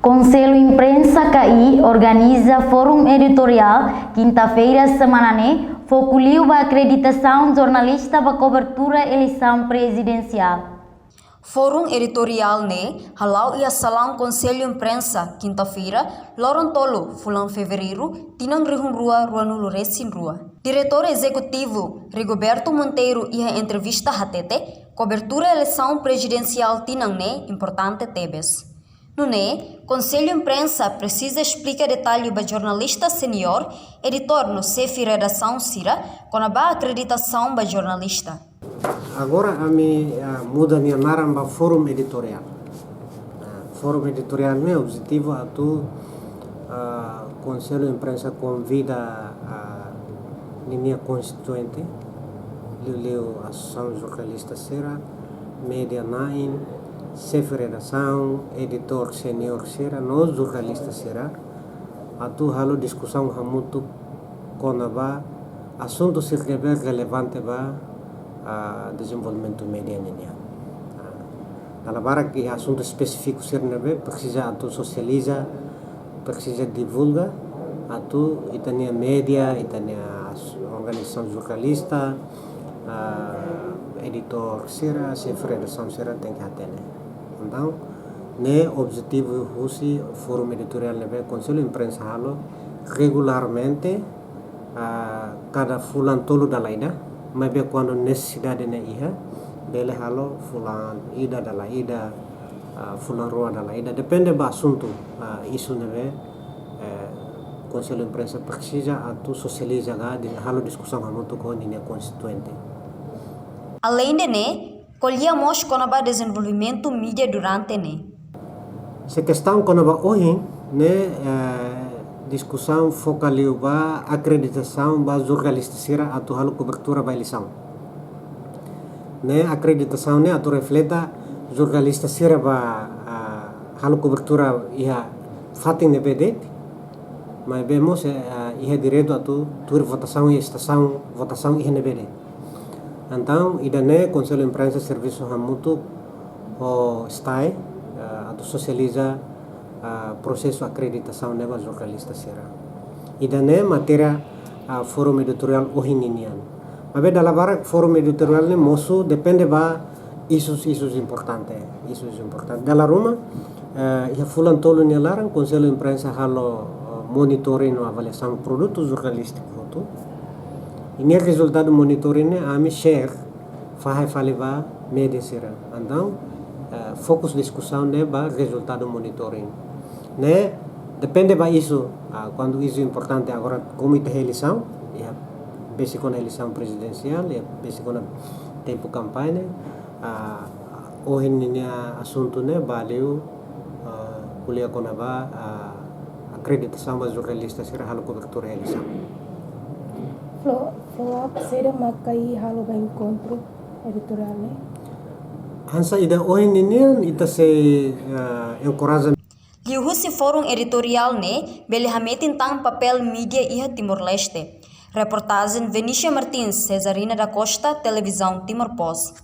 Conselho Imprensa KI organiza Fórum Editorial quinta-feira semanane, foculiu a acreditação jornalista para cobertura eleição presidencial. Fórum Editorial halau ia salang Conselho Imprensa quinta-feira, Lorontolo, fulan fevereiro, tinang rihun rua Nulu Resin rua. Diretor Executivo Rigoberto Monteiro ia entrevista hatete, cobertura eleição presidencial tinang importante tebes. No Conselho Imprensa precisa explicar detalhe para jornalista senior, editor no CEF Redação Sira, com a acreditação para jornalista. Agora a muda minha naram para Fórum Editorial. Fórum Editorial é objetivo a Conselho Imprensa convida a minha constituinte, a Associação Jornalista Sira, Media 9, CEF Redação, editor senior Sira, nós jornalistas Sira, halo discussão muito com a assunto se relevante para desenvolvimento média niya. Nalabara que assunto específico Sira precisa socializa, precisa divulga, itania média, itania organização jornalista, editor Sira, CEF Redação Sira tem que atender. Então, objetivo husi Fórum Editorial Conselho Imprensa halo regularmente cada fulan tolo da laida, mas quando necessidade iha bele halo fulan ida da laida, fulan rua da laida, depende do assunto isu Conselho Imprensa precisa socializa halo discussão muito com a constituinte. Além de colhemos com o desenvolvimento mídia durante Se questão com hoje discussão focaliu ba acreditação ba jornalista Sira halo cobertura ba eleição. Acreditação refleta jornalista Sira ba halo cobertura ia fatin BD, mas vemos ia direito tur votação e estação votação ia BD. Então, idane Conselho Imprensa Serviço Hamutu está socializa processo acreditação neva jornalista Sira. Idane matéria Fórum Editorial ohinian. Mas dalam barak Fórum Editorial mosu depende ba isus importante. Dalam rumah ia fulan tolu larang Conselho Imprensa halo monitoring o avaliação produtos jornalísticos itu. Ini resultado monitoring ami share faliba media Sira. Então fokus discussão ba resultado monitoring. Depende ba isu quando isu importante agora komite eleição, basic na eleição presidencial, basic na tempo campanha, niya assunto valeu kuliah ko na ba acreditação ba jornalista Sira halo cobertura eleição. Follow-up Sira makai halo ba encontro editorial Hansa ida niya ita se encoraja Liuhusi Fórum Editorial bele hametin tang papel mídia iha Timor-Leste. Reportagem Venícia Martins, Cesarina da Costa, Televisão Timor-Post.